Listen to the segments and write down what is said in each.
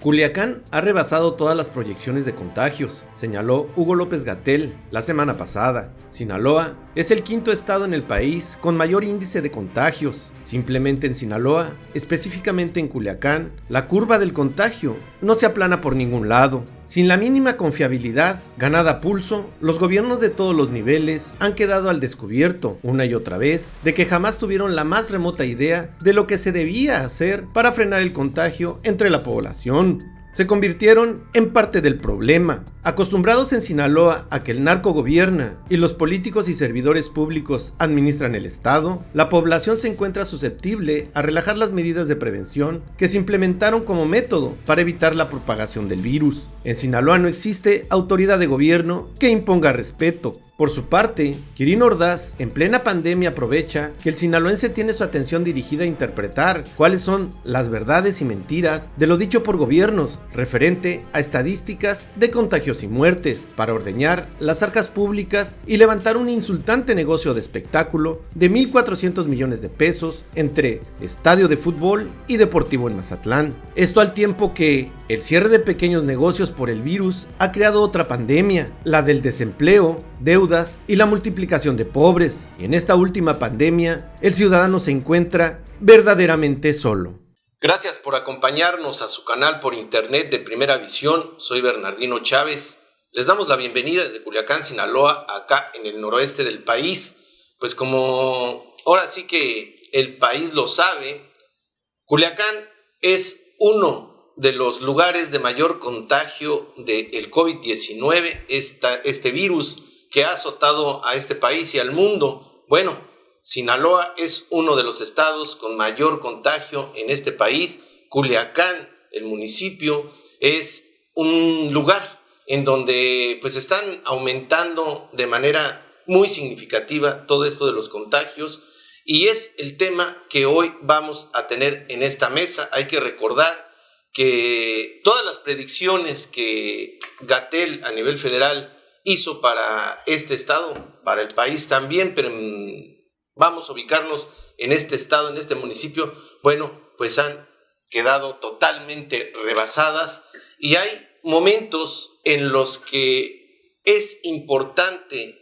Culiacán ha rebasado todas las proyecciones de contagios, señaló Hugo López-Gatell la semana pasada. Sinaloa es el quinto estado en el país con mayor índice de contagios. Simplemente en Sinaloa, específicamente en Culiacán, la curva del contagio no se aplana por ningún lado. Sin la mínima confiabilidad, ganada a pulso, los gobiernos de todos los niveles han quedado al descubierto, una y otra vez, de que jamás tuvieron la más remota idea de lo que se debía hacer para frenar el contagio entre la población. Se convirtieron en parte del problema. Acostumbrados en Sinaloa a que el narco gobierna y los políticos y servidores públicos administran el Estado, la población se encuentra susceptible a relajar las medidas de prevención que se implementaron como método para evitar la propagación del virus. En Sinaloa no existe autoridad de gobierno que imponga respeto. Por su parte, Quirino Ordaz, en plena pandemia, aprovecha que el sinaloense tiene su atención dirigida a interpretar cuáles son las verdades y mentiras de lo dicho por gobiernos referente a estadísticas de contagios y muertes, para ordeñar las arcas públicas y levantar un insultante negocio de espectáculo de 1,400 millones de pesos entre estadio de fútbol y deportivo en Mazatlán. Esto al tiempo que el cierre de pequeños negocios por el virus ha creado otra pandemia, la del desempleo, deudas y la multiplicación de pobres. Y en esta última pandemia, el ciudadano se encuentra verdaderamente solo. Gracias por acompañarnos a su canal por internet de Primera Visión. Soy Bernardino Chávez. Les damos la bienvenida desde Culiacán, Sinaloa, acá en el noroeste del país. Pues como ahora sí que el país lo sabe, Culiacán es uno de los lugares de mayor contagio del COVID-19, este virus que ha azotado a este país y al mundo. Bueno, Sinaloa es uno de los estados con mayor contagio en este país. Culiacán, el municipio, es un lugar en donde pues están aumentando de manera muy significativa todo esto de los contagios, y es el tema que hoy vamos a tener en esta mesa. Hay que recordar que todas las predicciones que Gatell a nivel federal hizo para este estado, para el país también, pero vamos a ubicarnos en este estado, en este municipio, bueno, pues han quedado totalmente rebasadas, y hay momentos en los que es importante,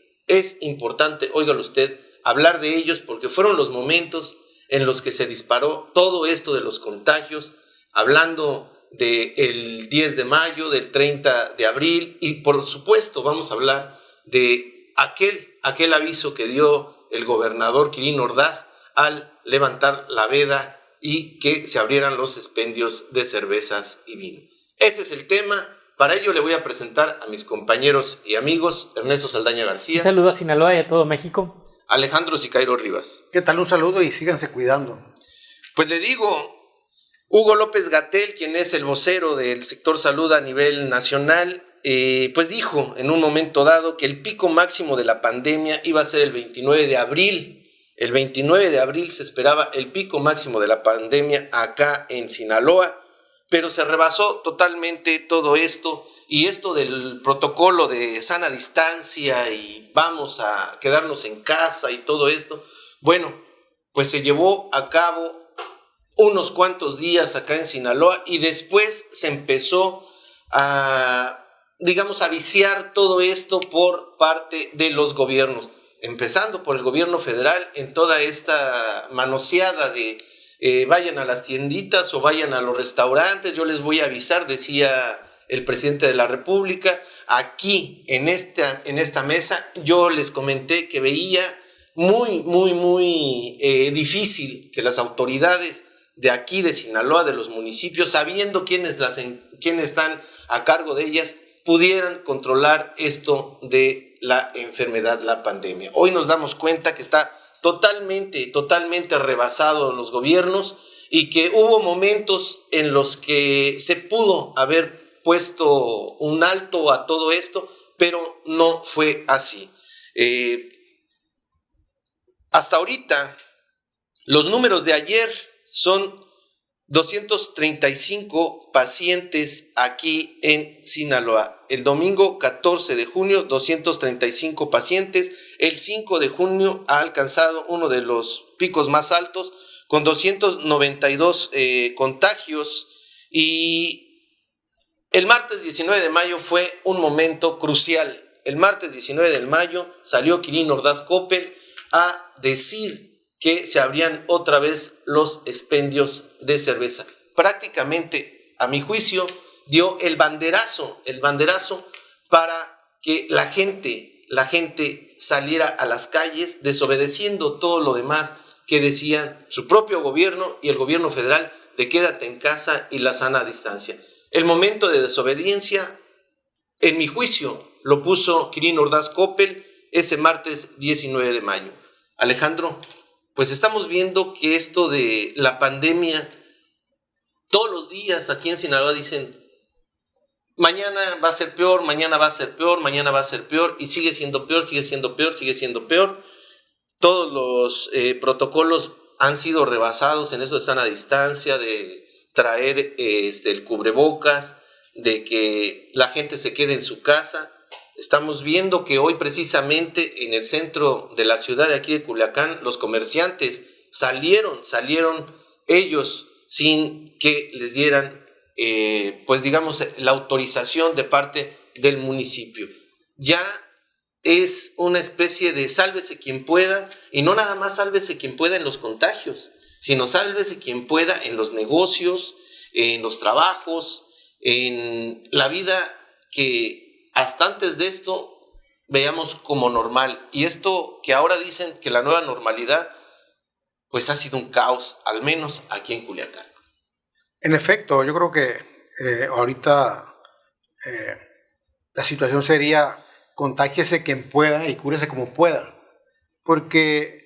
óigalo usted, hablar de ellos, porque fueron los momentos en los que se disparó todo esto de los contagios, hablando del 10 de mayo, del 30 de abril, y por supuesto vamos a hablar de aquel aviso que dio el gobernador Quirino Ordaz al levantar la veda y que se abrieran los expendios de cervezas y vino. Ese es el tema. Para ello le voy a presentar a mis compañeros y amigos: Ernesto Saldaña García. Un saludo a Sinaloa y a todo México. Alejandro Sicairo Rivas. ¿Qué tal? Un saludo y síganse cuidando. Pues le digo, Hugo López-Gatell, quien es el vocero del sector salud a nivel nacional, pues dijo en un momento dado que el pico máximo de la pandemia iba a ser el 29 de abril. El 29 de abril se esperaba el pico máximo de la pandemia acá en Sinaloa, pero se rebasó totalmente todo esto, y esto del protocolo de sana distancia y vamos a quedarnos en casa y todo esto, bueno, pues se llevó a cabo unos cuantos días acá en Sinaloa, y después se empezó a viciar todo esto por parte de los gobiernos, empezando por el gobierno federal en toda esta manoseada de vayan a las tienditas o vayan a los restaurantes, yo les voy a avisar, decía el presidente de la República. Aquí en esta mesa yo les comenté que veía muy difícil que las autoridades de aquí de Sinaloa, de los municipios, sabiendo quiénes están a cargo de ellas, pudieran controlar esto de la enfermedad, la pandemia. Hoy nos damos cuenta que está totalmente rebasado los gobiernos, y que hubo momentos en los que se pudo haber puesto un alto a todo esto, pero no fue así. Hasta ahorita, los números de ayer son 235 pacientes aquí en Sinaloa. El domingo 14 de junio, 235 pacientes. El 5 de junio ha alcanzado uno de los picos más altos, con 292 contagios. Y El martes 19 de mayo fue un momento crucial. El martes 19 de mayo salió Quirino Ordaz Coppel a decir que se abrían otra vez los expendios de cerveza. Prácticamente, a mi juicio, dio el banderazo para que la gente saliera a las calles desobedeciendo todo lo demás que decían su propio gobierno y el gobierno federal de quédate en casa y la sana distancia. El momento de desobediencia, en mi juicio, lo puso Quirino Ordaz Coppel ese martes 19 de mayo. Alejandro, pues estamos viendo que esto de la pandemia, todos los días aquí en Sinaloa dicen, mañana va a ser peor, mañana va a ser peor, mañana va a ser peor, y sigue siendo peor, sigue siendo peor, sigue siendo peor. Todos los protocolos han sido rebasados en eso de sana distancia, de traer el cubrebocas, de que la gente se quede en su casa. Estamos viendo que hoy precisamente en el centro de la ciudad de aquí de Culiacán, los comerciantes salieron ellos sin que les dieran, la autorización de parte del municipio. Ya es una especie de sálvese quien pueda, y no nada más sálvese quien pueda en los contagios, sino sálvese quien pueda en los negocios, en los trabajos, en la vida que hasta antes de esto veíamos como normal. Y esto que ahora dicen que la nueva normalidad, pues ha sido un caos, al menos aquí en Culiacán. En efecto, yo creo que ahorita la situación sería contágiese quien pueda y cúrese como pueda. Porque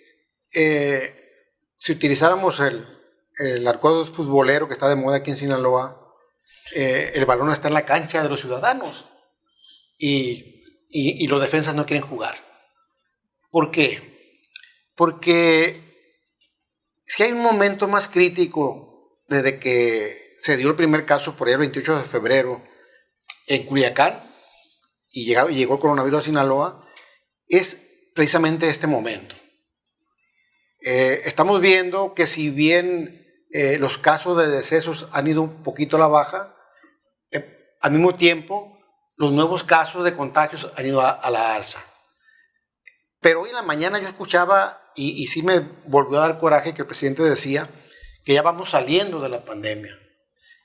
si utilizáramos el arco futbolero que está de moda aquí en Sinaloa, el balón está en la cancha de los ciudadanos y los defensas no quieren jugar. ¿Por qué? Porque si hay un momento más crítico desde que se dio el primer caso por ahí el 28 de febrero en Culiacán y llegó el coronavirus a Sinaloa, es precisamente este momento. Estamos viendo que si bien los casos de decesos han ido un poquito a la baja, al mismo tiempo los nuevos casos de contagios han ido a la alza. Pero hoy en la mañana yo escuchaba, y sí me volvió a dar coraje, que el presidente decía que ya vamos saliendo de la pandemia.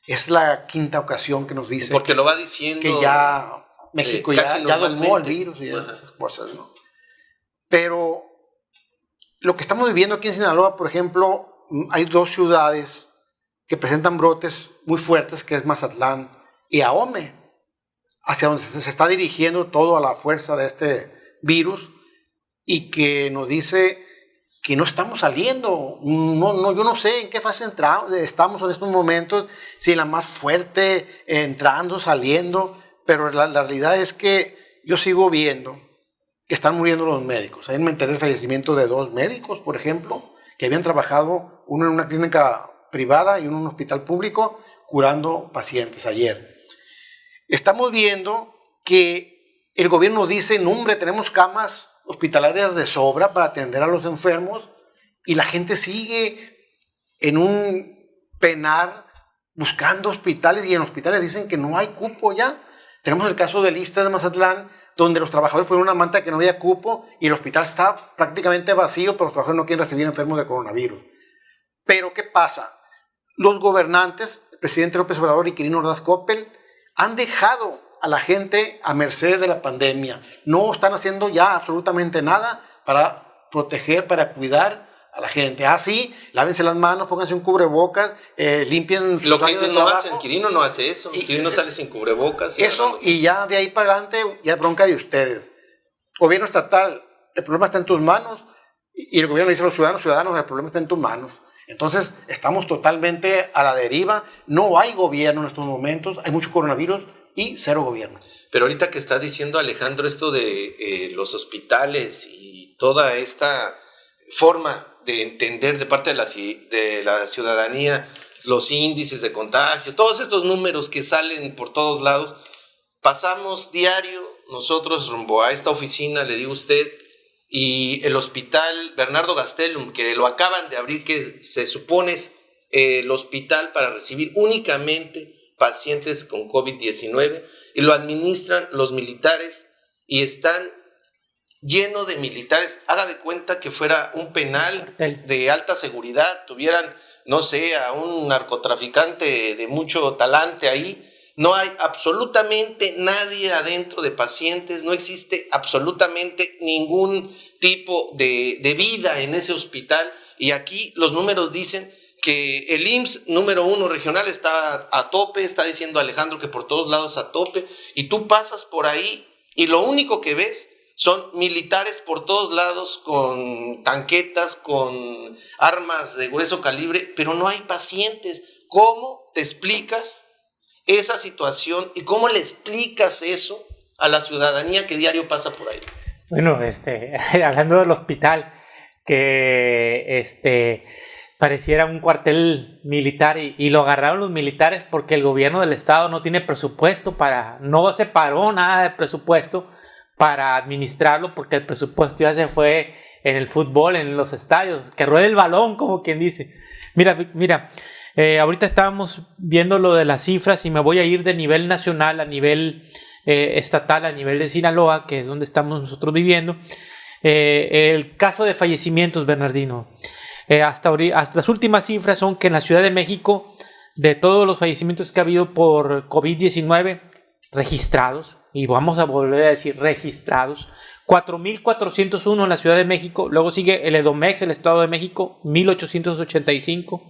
Es la quinta ocasión que nos dice. Porque lo va diciendo. Que ya México ya domó el virus y esas cosas, ¿no? Pero lo que estamos viviendo aquí en Sinaloa, por ejemplo, hay dos ciudades que presentan brotes muy fuertes, que es Mazatlán y Ahome, hacia donde se está dirigiendo todo a la fuerza de este virus, y que nos dice que no estamos saliendo. Yo no sé en qué fase estamos en estos momentos, si en la más fuerte, entrando, saliendo, pero la realidad es que yo sigo viendo que están muriendo los médicos. Ayer me enteré del fallecimiento de 2 médicos, por ejemplo, que habían trabajado, uno en una clínica privada y uno en un hospital público, curando pacientes ayer. Estamos viendo que el gobierno dice, no hombre, tenemos camas hospitalarias de sobra para atender a los enfermos, y la gente sigue en un penar buscando hospitales, y en hospitales dicen que no hay cupo ya. Tenemos el caso del ISSSTE de Mazatlán, donde los trabajadores fueron una manta que no había cupo y el hospital está prácticamente vacío, pero los trabajadores no quieren recibir enfermos de coronavirus. Pero ¿qué pasa? Los gobernantes, el presidente López Obrador y Quirino Ordaz Coppel, han dejado a la gente a merced de la pandemia. No están haciendo ya absolutamente nada para proteger, para cuidar a la gente. Sí, lávense las manos, pónganse un cubrebocas, limpien lo que ellos no hacen. Quirino no hace eso. Quirino sale sin cubrebocas. Eso, y ya de ahí para adelante, ya es bronca de ustedes. Gobierno estatal, el problema está en tus manos, y el gobierno dice a los ciudadanos, el problema está en tus manos. Entonces, estamos totalmente a la deriva. No hay gobierno en estos momentos, hay mucho coronavirus y cero gobierno. Pero ahorita que está diciendo Alejandro esto de los hospitales y toda esta forma de entender de parte de la ciudadanía los índices de contagio, todos estos números que salen por todos lados, pasamos diario nosotros rumbo a esta oficina, le digo a usted, y el hospital Bernardo Gastelum, que lo acaban de abrir, que se supone es el hospital para recibir únicamente pacientes con COVID-19 y lo administran los militares y están lleno de militares. Haga de cuenta que fuera un penal de alta seguridad, tuvieran, no sé, a un narcotraficante de mucho talante ahí. No hay absolutamente nadie adentro de pacientes, no existe absolutamente ningún tipo de vida en ese hospital. Y aquí los números dicen que el IMSS número 1 regional está a tope, está diciendo Alejandro que por todos lados a tope, y tú pasas por ahí y lo único que ves son militares por todos lados con tanquetas, con armas de grueso calibre, pero no hay pacientes. ¿Cómo te explicas esa situación y cómo le explicas eso a la ciudadanía que diario pasa por ahí? Bueno, hablando del hospital, que pareciera un cuartel militar y lo agarraron los militares porque el gobierno del estado no tiene presupuesto no separó nada de presupuesto para administrarlo, porque el presupuesto ya se fue en el fútbol, en los estadios, que ruede el balón, como quien dice. Mira, ahorita estábamos viendo lo de las cifras y me voy a ir de nivel nacional a nivel estatal, a nivel de Sinaloa, que es donde estamos nosotros viviendo. El caso de fallecimientos, Bernardino. Hasta las últimas cifras son que en la Ciudad de México, de todos los fallecimientos que ha habido por COVID-19 registrados, y vamos a volver a decir registrados, 4,401 en la Ciudad de México. Luego sigue el EDOMEX, el Estado de México, 1,885.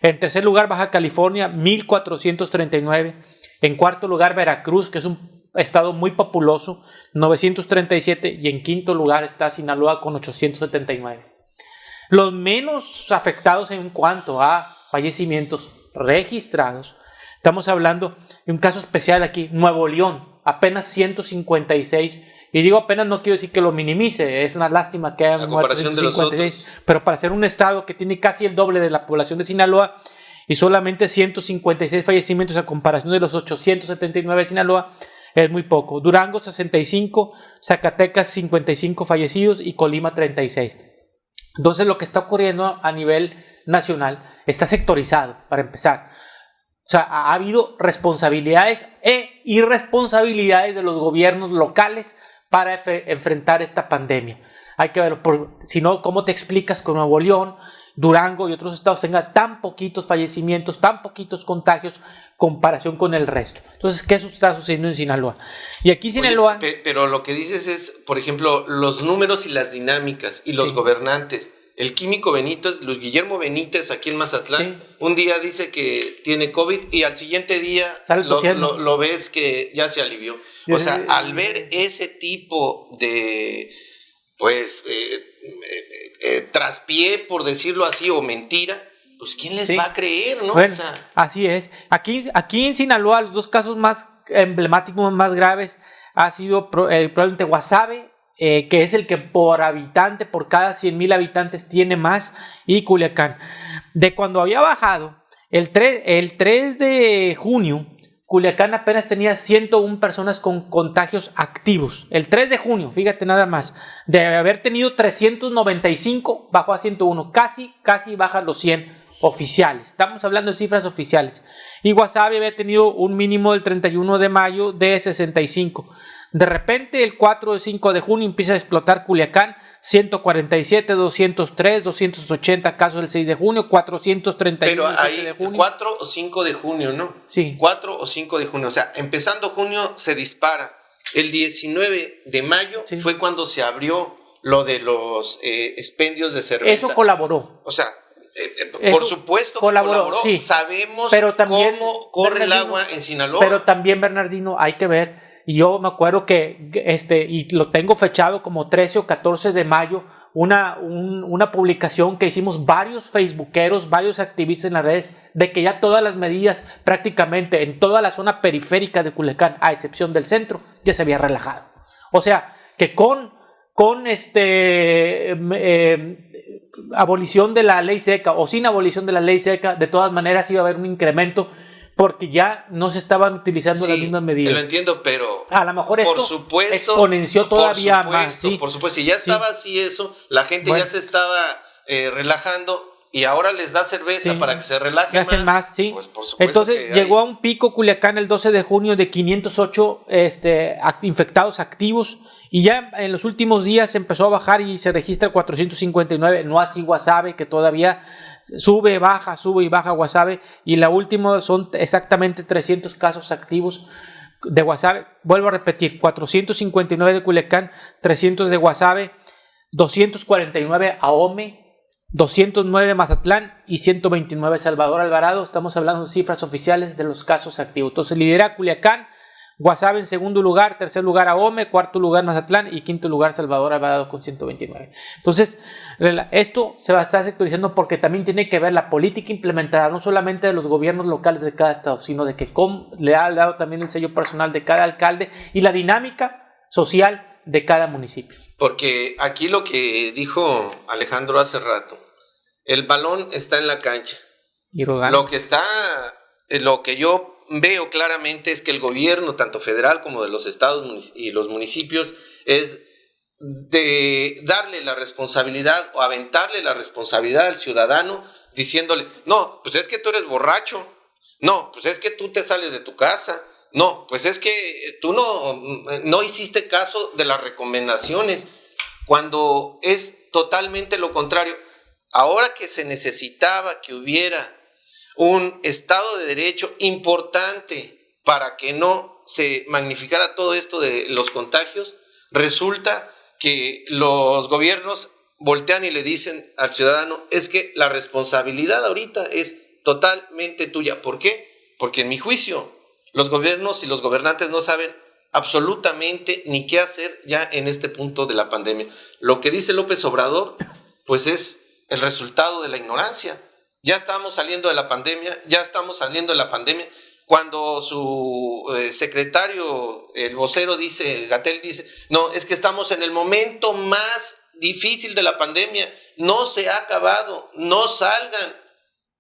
En tercer lugar, Baja California, 1,439. En cuarto lugar, Veracruz, que es un estado muy populoso, 937. Y en quinto lugar está Sinaloa con 879. Los menos afectados en cuanto a fallecimientos registrados, estamos hablando de un caso especial aquí, Nuevo León, apenas 156. Y digo apenas, no quiero decir que lo minimice, es una lástima que haya muerto 156, pero para ser un estado que tiene casi el doble de la población de Sinaloa y solamente 156 fallecimientos a comparación de los 879 de Sinaloa, es muy poco. Durango 65, Zacatecas 55 fallecidos y Colima 36. Entonces lo que está ocurriendo a nivel nacional está sectorizado, para empezar. O sea, ha habido responsabilidades e irresponsabilidades de los gobiernos locales para enfrentar esta pandemia. Hay que ver, si no, ¿cómo te explicas que Nuevo León, Durango y otros estados tengan tan poquitos fallecimientos, tan poquitos contagios comparación con el resto? Entonces, ¿qué está sucediendo en Sinaloa? Y aquí Sinaloa... Pero lo que dices es, por ejemplo, los números y las dinámicas y los gobernantes. El químico Benítez, Luis Guillermo Benítez, aquí en Mazatlán, un día dice que tiene COVID y al siguiente día lo ves que ya se alivió. O sea, al ver ese tipo de, pues, traspié, por decirlo así, o mentira, pues ¿quién les va a creer, no? Bueno, o sea, así es. Aquí en Sinaloa, los dos casos más emblemáticos, más graves, ha sido probablemente Guasave, que es el que por habitante, por cada 100,000 habitantes tiene más, y Culiacán. De cuando había bajado, el 3 de junio, Culiacán apenas tenía 101 personas con contagios activos. El 3 de junio, fíjate nada más, de haber tenido 395, bajó a 101, casi baja los 100 oficiales. Estamos hablando de cifras oficiales. Y Guasave había tenido un mínimo del 31 de mayo de 65. De repente, el 4 o 5 de junio empieza a explotar Culiacán, 147, 203, 280 casos el 6 de junio, 431 pero el 7 de junio. 4 o 5 de junio, ¿no? Sí. 4 o 5 de junio, o sea, empezando junio se dispara. El 19 de mayo fue cuando se abrió lo de los expendios de cerveza. Eso colaboró. O sea, por supuesto que colaboró. Sí. Sabemos pero también, cómo corre el agua en Sinaloa. Pero también, Bernardino, hay que ver. Y yo me acuerdo que, y lo tengo fechado como 13 o 14 de mayo, una publicación que hicimos varios facebookeros, varios activistas en las redes, de que ya todas las medidas prácticamente en toda la zona periférica de Culiacán, a excepción del centro, ya se había relajado. O sea, que con abolición de la ley seca o sin abolición de la ley seca, de todas maneras iba a haber un incremento, porque ya no se estaban utilizando las mismas medidas. Lo entiendo, pero a lo mejor por esto supuesto, exponenció todavía más. Por supuesto, si ya estaba así eso, la gente ya se estaba relajando, y ahora les da cerveza para que se relajen más. Sí. Pues por supuesto. Entonces llegó a un pico Culiacán el 12 de junio de 508 infectados activos, y ya en los últimos días empezó a bajar y se registra 459, no así Guasave, que todavía sube y baja Guasave, y la última son exactamente 300 casos activos de Guasave. Vuelvo a repetir, 459 de Culiacán, 300 de Guasave, 249 Ahome, 209 Mazatlán y 129 Salvador Alvarado. Estamos hablando de cifras oficiales de los casos activos. Entonces lidera Culiacán, Guasave en segundo lugar, tercer lugar Ahome, cuarto lugar Mazatlán y quinto lugar Salvador Alvarado con 129. Entonces esto se va a estar sectorizando porque también tiene que ver la política implementada no solamente de los gobiernos locales de cada estado, sino de que le ha dado también el sello personal de cada alcalde y la dinámica social de cada municipio. Porque aquí lo que dijo Alejandro hace rato, el balón está en la cancha. Y rodando. Lo que yo veo claramente es que el gobierno, tanto federal como de los estados y los municipios, es de darle la responsabilidad o aventarle la responsabilidad al ciudadano diciéndole, no, pues es que tú eres borracho, no, pues es que tú te sales de tu casa, no, pues es que tú no hiciste caso de las recomendaciones, cuando es totalmente lo contrario. Ahora que se necesitaba que hubiera un Estado de Derecho importante para que no se magnificara todo esto de los contagios, resulta que los gobiernos voltean y le dicen al ciudadano, es que la responsabilidad ahorita es totalmente tuya. ¿Por qué? Porque en mi juicio, los gobiernos y los gobernantes no saben absolutamente ni qué hacer ya en este punto de la pandemia. Lo que dice López Obrador, pues es el resultado de la ignorancia. Ya estamos saliendo de la pandemia, cuando su secretario, el vocero Gatell dice, no, es que estamos en el momento más difícil de la pandemia, no se ha acabado, no salgan.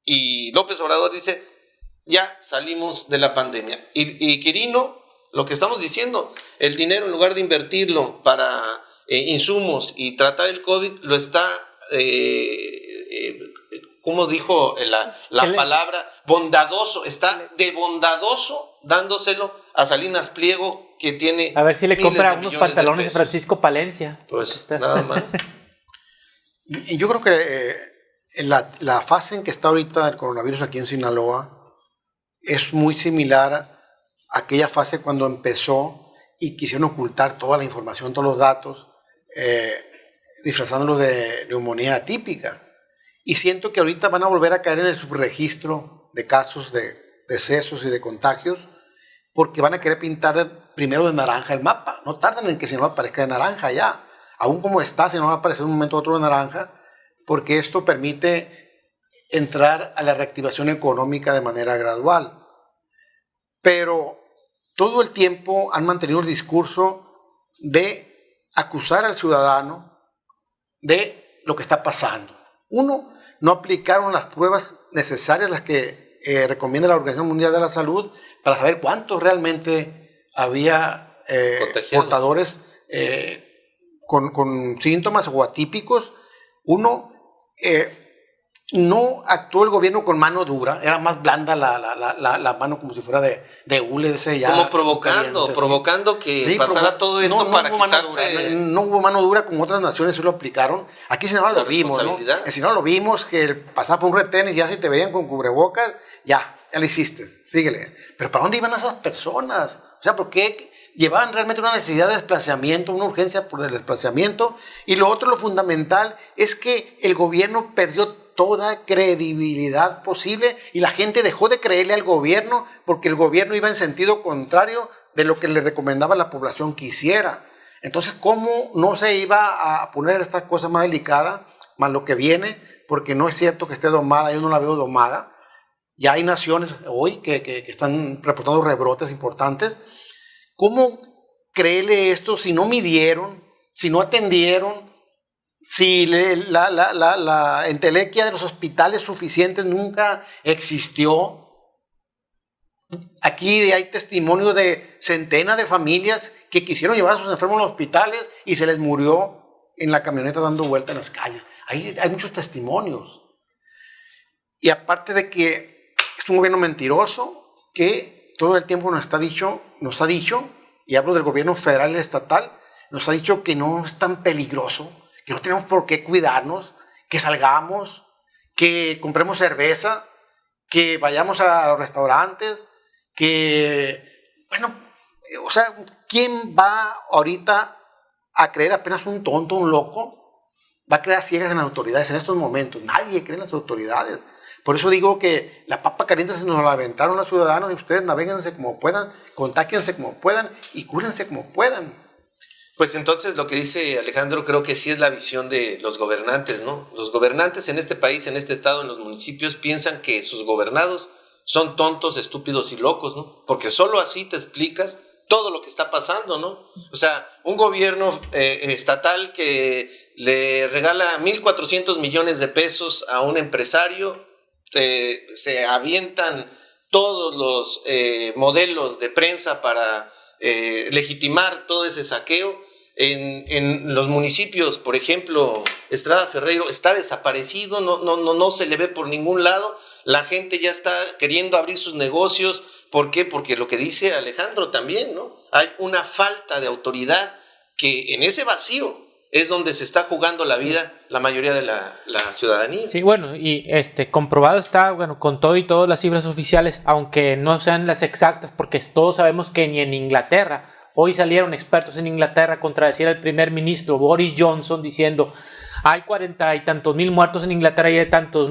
Y López Obrador dice, ya salimos de la pandemia. Y Quirino, lo que estamos diciendo, el dinero en lugar de invertirlo para insumos y tratar el COVID, lo está... ¿cómo dijo la palabra? Bondadoso. Está de bondadoso dándoselo a Salinas Pliego, que tiene... A ver si le compra unos pantalones de Francisco Palencia. Pues nada más. Yo creo que la fase en que está ahorita el coronavirus aquí en Sinaloa es muy similar a aquella fase cuando empezó y quisieron ocultar toda la información, todos los datos, disfrazándolo de neumonía atípica. Y siento que ahorita van a volver a caer en el subregistro de casos de decesos y de contagios, porque van a querer pintar primero de naranja el mapa. No tardan en que Sinaloa aparezca de naranja ya. Aún como está, Sinaloa va a aparecer en un momento u otro de naranja, porque esto permite entrar a la reactivación económica de manera gradual. Pero todo el tiempo han mantenido el discurso de acusar al ciudadano de lo que está pasando. Uno, no aplicaron las pruebas necesarias, las que recomienda la Organización Mundial de la Salud, para saber cuántos realmente había portadores con síntomas o atípicos. Uno, no actuó el gobierno con mano dura, era más blanda la mano, como si fuera de hule, como provocando que sí, pasara todo esto para quitarse. No hubo mano dura, como otras naciones sí lo aplicaron. Aquí en Sinaloa lo vimos, ¿no? En Sinaloa lo vimos, que pasaba por un retén y ya si te veían con cubrebocas, ya lo hiciste, síguele. Pero ¿para dónde iban esas personas? O sea, ¿por qué llevaban realmente una necesidad de desplazamiento, una urgencia por el desplazamiento? Y lo otro, lo fundamental, es que el gobierno perdió toda credibilidad posible y la gente dejó de creerle al gobierno porque el gobierno iba en sentido contrario de lo que le recomendaba la población que hiciera. Entonces, ¿cómo no se iba a poner esta cosa más delicada, más lo que viene? Porque no es cierto que esté domada, yo no la veo domada. Ya hay naciones hoy que están reportando rebrotes importantes. ¿Cómo creerle esto si no midieron, si no atendieron? Si la entelequia de los hospitales suficientes nunca existió. Aquí hay testimonio de centenas de familias que quisieron llevar a sus enfermos a los hospitales y se les murió en la camioneta dando vuelta en las calles. Hay muchos testimonios. Y aparte de que es un gobierno mentiroso que todo el tiempo nos ha dicho, y hablo del gobierno federal y estatal, nos ha dicho que no es tan peligroso, que no tenemos por qué cuidarnos, que salgamos, que compremos cerveza, que vayamos a los restaurantes, que, bueno, o sea, ¿quién va ahorita a creer apenas un tonto, un loco? Va a creer ciegas en las autoridades en estos momentos. Nadie cree en las autoridades. Por eso digo que la papa caliente se nos la aventaron los ciudadanos y ustedes navéguense como puedan, contáquense como puedan y cúrense como puedan. Pues entonces lo que dice Alejandro creo que sí es la visión de los gobernantes, ¿no? Los gobernantes en este país, en este estado, en los municipios, piensan que sus gobernados son tontos, estúpidos y locos, ¿no? Porque solo así te explicas todo lo que está pasando, ¿no? O sea, un gobierno estatal que le regala 1,400 millones de pesos a un empresario, se avientan todos los modelos de prensa para legitimar todo ese saqueo. En los municipios, por ejemplo, Estrada Ferreiro está desaparecido, no se le ve por ningún lado. La gente ya está queriendo abrir sus negocios. ¿Por qué? Porque lo que dice Alejandro también, ¿no? Hay una falta de autoridad que en ese vacío es donde se está jugando la vida la mayoría de la ciudadanía. Sí, bueno, y comprobado está, bueno, con todo y todas las cifras oficiales, aunque no sean las exactas, porque todos sabemos que ni en Inglaterra, hoy salieron expertos en Inglaterra a contradecir al primer ministro Boris Johnson diciendo hay 40 y tantos mil muertos en Inglaterra y hay tantos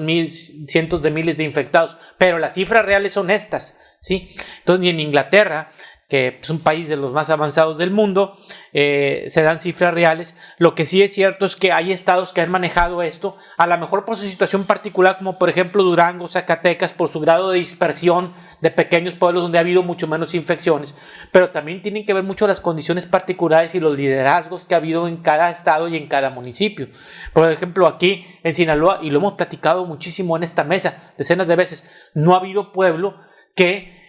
cientos de miles de infectados, pero las cifras reales son estas, ¿sí? Entonces ni en Inglaterra, que es un país de los más avanzados del mundo, se dan cifras reales. Lo que sí es cierto es que hay estados que han manejado esto, a lo mejor por su situación particular, como por ejemplo Durango, Zacatecas, por su grado de dispersión de pequeños pueblos donde ha habido mucho menos infecciones, pero también tienen que ver mucho las condiciones particulares y los liderazgos que ha habido en cada estado y en cada municipio. Por ejemplo, aquí en Sinaloa, y lo hemos platicado muchísimo en esta mesa, decenas de veces, no ha habido pueblo que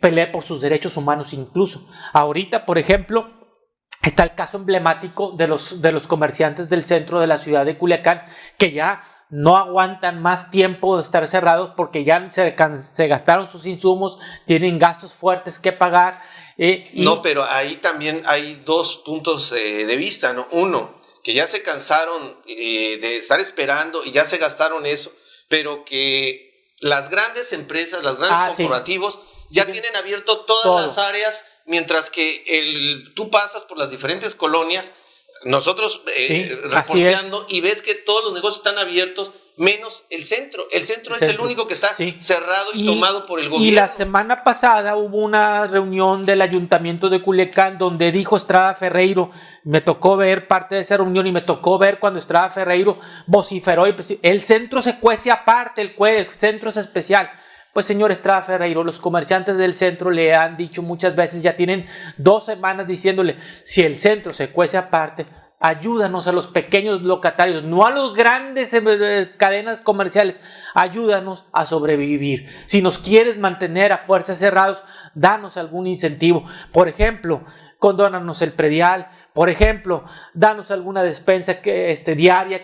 pelea por sus derechos humanos incluso. Ahorita, por ejemplo, está el caso emblemático de los comerciantes del centro de la ciudad de Culiacán, que ya no aguantan más tiempo de estar cerrados porque ya se gastaron sus insumos, tienen gastos fuertes que pagar. No, pero ahí también hay dos puntos de vista, ¿no? Uno, que ya se cansaron de estar esperando y ya se gastaron eso, pero que las grandes empresas, los grandes corporativos, sí, ya tienen abierto todas las áreas, mientras que tú pasas por las diferentes colonias, nosotros reporteando, y ves que todos los negocios están abiertos, menos el centro. El centro es el único que está cerrado y tomado por el gobierno. Y la semana pasada hubo una reunión del Ayuntamiento de Culiacán donde dijo Estrada Ferreiro, me tocó ver parte de esa reunión y me tocó ver cuando Estrada Ferreiro vociferó, el centro se cuece aparte, el centro es especial. Pues señor Estrada Ferreiro, los comerciantes del centro le han dicho muchas veces, ya tienen 2 semanas diciéndole, si el centro se cuece aparte, ayúdanos a los pequeños locatarios, no a los grandes cadenas comerciales, ayúdanos a sobrevivir. Si nos quieres mantener a fuerzas cerrados, danos algún incentivo. Por ejemplo, condónanos el predial. Por ejemplo, danos alguna despensa diaria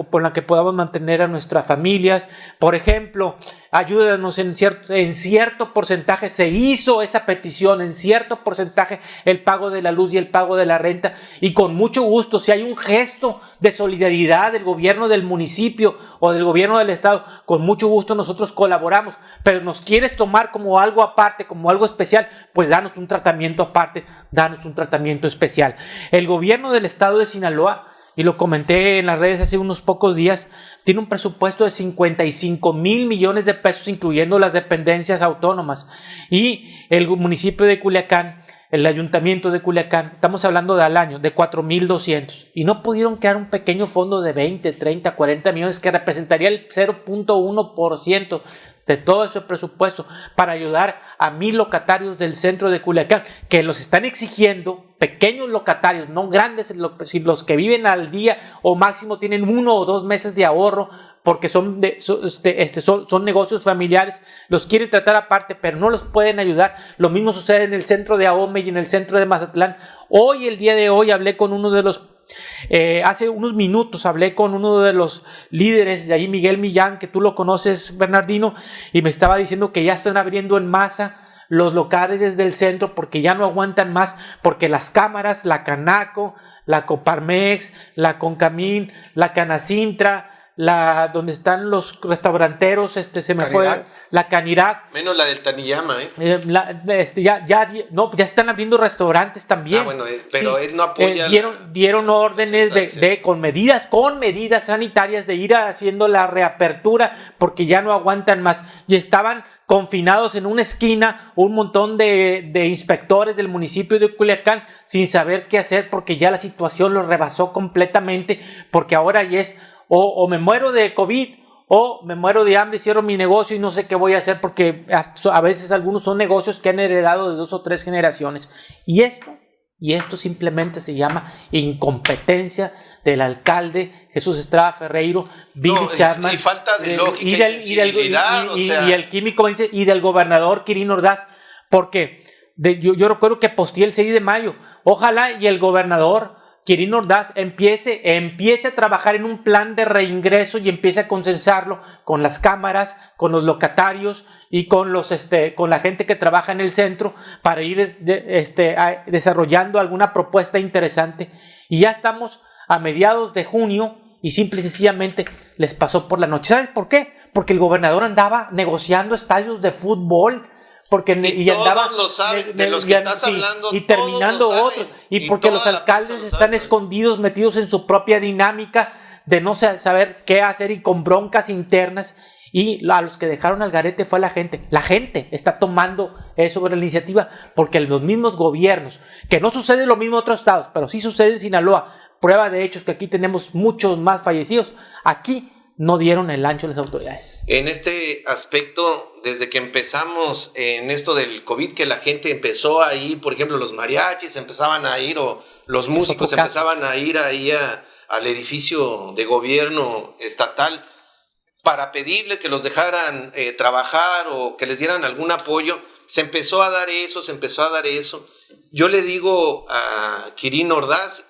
con la que podamos mantener a nuestras familias. Por ejemplo, ayúdanos en cierto porcentaje. Se hizo esa petición, en cierto porcentaje, el pago de la luz y el pago de la renta. Y con mucho gusto, si hay un gesto de solidaridad del gobierno del municipio o del gobierno del estado, con mucho gusto nosotros colaboramos. Pero nos quieres tomar como algo aparte, como algo especial, pues danos un tratamiento aparte, danos un tratamiento especial. El gobierno del estado de Sinaloa, y lo comenté en las redes hace unos pocos días, tiene un presupuesto de 55,000 millones de pesos, incluyendo las dependencias autónomas. Y el municipio de Culiacán, el ayuntamiento de Culiacán, estamos hablando al año, de 4,200. Y no pudieron crear un pequeño fondo de 20, 30, 40 millones que representaría el 0.1% de todo ese presupuesto para ayudar a 1,000 locatarios del centro de Culiacán que los están exigiendo, pequeños locatarios, no grandes, los que viven al día o máximo tienen 1 o 2 meses de ahorro porque son negocios familiares, los quieren tratar aparte pero no los pueden ayudar. Lo mismo sucede en el centro de Ahome y en el centro de Mazatlán. El día de hoy hablé con uno de los Hace unos minutos hablé con uno de los líderes de ahí, Miguel Millán, que tú lo conoces, Bernardino, y me estaba diciendo que ya están abriendo en masa los locales desde el centro porque ya no aguantan más, porque las cámaras, la Canaco, la Coparmex, la Concamín, la Canacintra, donde están los restauranteros, se me fue la Canirac. Menos la del Taniyama, ya están abriendo restaurantes también. Bueno, pero sí, él no apoya. Dieron órdenes con medidas sanitarias de ir haciendo la reapertura porque ya no aguantan más. Y estaban confinados en una esquina un montón de inspectores del municipio de Culiacán sin saber qué hacer porque ya la situación los rebasó completamente, porque ahora ya es o me muero de COVID o me muero de hambre y cierro mi negocio y no sé qué voy a hacer, porque a veces algunos son negocios que han heredado de 2 o 3 generaciones. Y esto simplemente se llama incompetencia del alcalde Jesús Estrada Ferreiro, Billy Chapman, y falta de lógica y sensibilidad, y el químico y del gobernador Quirino Ordaz, porque yo recuerdo que posteé el 6 de mayo, ojalá y el gobernador Quirino Ordaz empiece a trabajar en un plan de reingreso y empiece a consensarlo con las cámaras, con los locatarios y con la gente que trabaja en el centro para ir desarrollando alguna propuesta interesante. Y ya estamos a mediados de junio y simple y sencillamente les pasó por la noche. ¿Sabes por qué? Porque el gobernador andaba negociando estadios de fútbol. Y todos lo saben, de los que estás hablando, y terminando otros, y porque los alcaldes están escondidos, metidos en su propia dinámica de no saber qué hacer y con broncas internas, y a los que dejaron al garete fue la gente. La gente está tomando sobre la iniciativa porque los mismos gobiernos, que no sucede lo mismo en otros estados, pero sí sucede en Sinaloa, prueba de hechos que aquí tenemos muchos más fallecidos, aquí no dieron el ancho a las autoridades. En este aspecto, desde que empezamos en esto del COVID, que la gente empezó a ir, por ejemplo, los mariachis empezaban a ir o los músicos empezaban a ir ahí al edificio de gobierno estatal para pedirle que los dejaran trabajar o que les dieran algún apoyo, se empezó a dar eso. Yo le digo a Quirino Ordaz,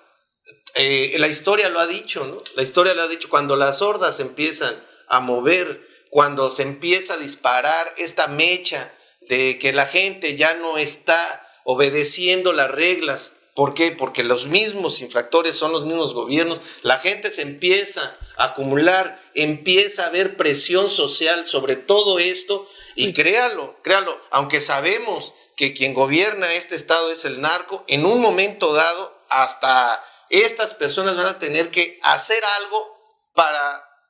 la historia lo ha dicho, ¿no? La historia lo ha dicho, cuando las hordas empiezan a mover, cuando se empieza a disparar esta mecha de que la gente ya no está obedeciendo las reglas. ¿Por qué? Porque los mismos infractores son los mismos gobiernos, la gente se empieza a acumular, empieza a haber presión social sobre todo esto, y créalo, aunque sabemos que quien gobierna este estado es el narco, en un momento dado hasta estas personas van a tener que hacer algo para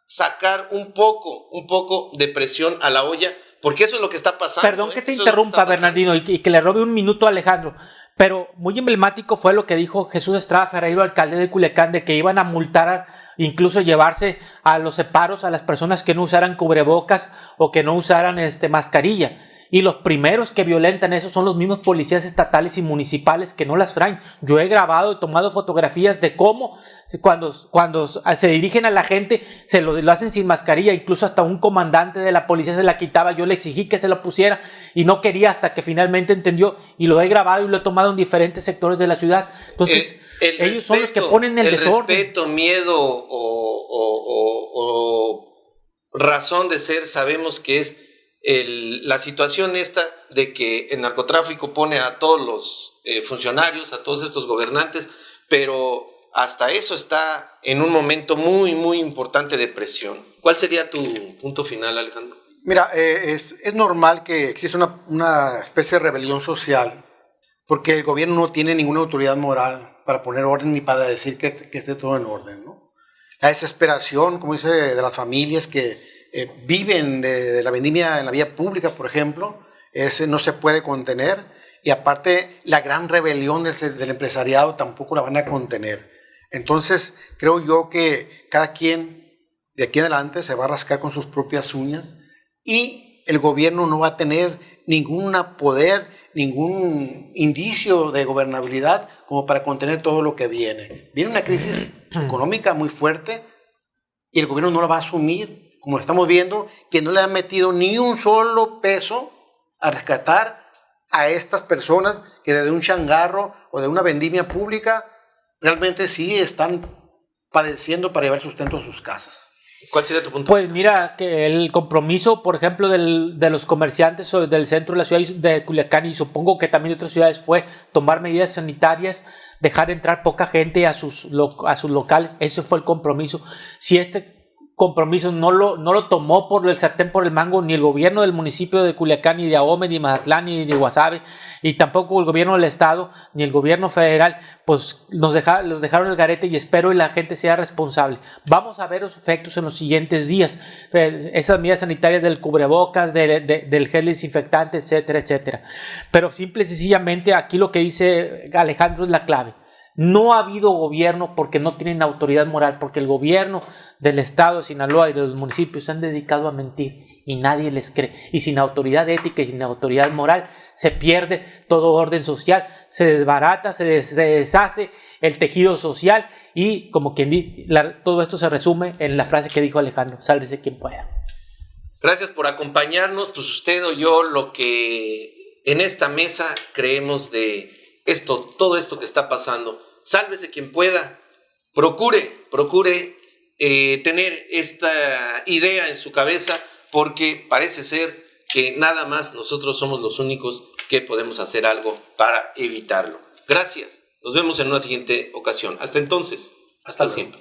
sacar un poco de presión a la olla, porque eso es lo que está pasando. Perdón que te interrumpa, Bernardino, y que le robe un minuto a Alejandro, pero muy emblemático fue lo que dijo Jesús Estrada Ferreiro, alcalde de Culiacán, de que iban a multar, incluso llevarse a los separos a las personas que no usaran cubrebocas o que no usaran mascarilla. Y los primeros que violentan eso son los mismos policías estatales y municipales que no las traen. Yo he grabado y tomado fotografías de cómo cuando se dirigen a la gente se lo hacen sin mascarilla. Incluso hasta un comandante de la policía se la quitaba. Yo le exigí que se lo pusiera y no quería, hasta que finalmente entendió. Y lo he grabado y lo he tomado en diferentes sectores de la ciudad. Entonces ellos son los que ponen el desorden. Respeto, miedo o razón de ser, sabemos que es la situación esta de que el narcotráfico pone a todos los funcionarios, a todos estos gobernantes, pero hasta eso está en un momento muy, muy importante de presión. ¿Cuál sería tu punto final, Alejandro? Mira, es normal que exista una especie de rebelión social, porque el gobierno no tiene ninguna autoridad moral para poner orden ni para decir que esté todo en orden, ¿no? La desesperación, como dice, de las familias que viven de la vendimia en la vía pública, por ejemplo, no se puede contener, y aparte la gran rebelión del empresariado tampoco la van a contener. Entonces creo yo que cada quien de aquí en adelante se va a rascar con sus propias uñas, y el gobierno no va a tener ningún poder, ningún indicio de gobernabilidad como para contener todo lo que viene. Viene una crisis económica muy fuerte y el gobierno no la va a asumir, como estamos viendo, que no le han metido ni un solo peso a rescatar a estas personas que desde un changarro o de una vendimia pública realmente sí están padeciendo para llevar sustento a sus casas. ¿Cuál sería tu punto? Pues mira, que el compromiso, por ejemplo, de los comerciantes del centro de la ciudad de Culiacán, y supongo que también de otras ciudades, fue tomar medidas sanitarias, dejar entrar poca gente a sus locales. Ese fue el compromiso. Si este compromiso no lo tomó por el sartén por el mango ni el gobierno del municipio de Culiacán, ni de Ahome, ni Mazatlán, ni de Guasave, y tampoco el gobierno del estado, ni el gobierno federal, pues los dejaron el garete, y espero que la gente sea responsable. Vamos a ver los efectos en los siguientes días, esas medidas sanitarias del cubrebocas, del gel desinfectante, etcétera, etcétera. Pero simple y sencillamente aquí lo que dice Alejandro es la clave. No ha habido gobierno porque no tienen autoridad moral, porque el gobierno del estado de Sinaloa y de los municipios se han dedicado a mentir y nadie les cree. Y sin autoridad ética y sin autoridad moral se pierde todo orden social, se desbarata, se deshace el tejido social, y como quien dice, todo esto se resume en la frase que dijo Alejandro: sálvese quien pueda. Gracias por acompañarnos. Pues usted o yo, lo que en esta mesa creemos de todo esto que está pasando. Sálvese quien pueda. Procure tener esta idea en su cabeza, porque parece ser que nada más nosotros somos los únicos que podemos hacer algo para evitarlo. Gracias. Nos vemos en una siguiente ocasión. Hasta entonces. Hasta siempre.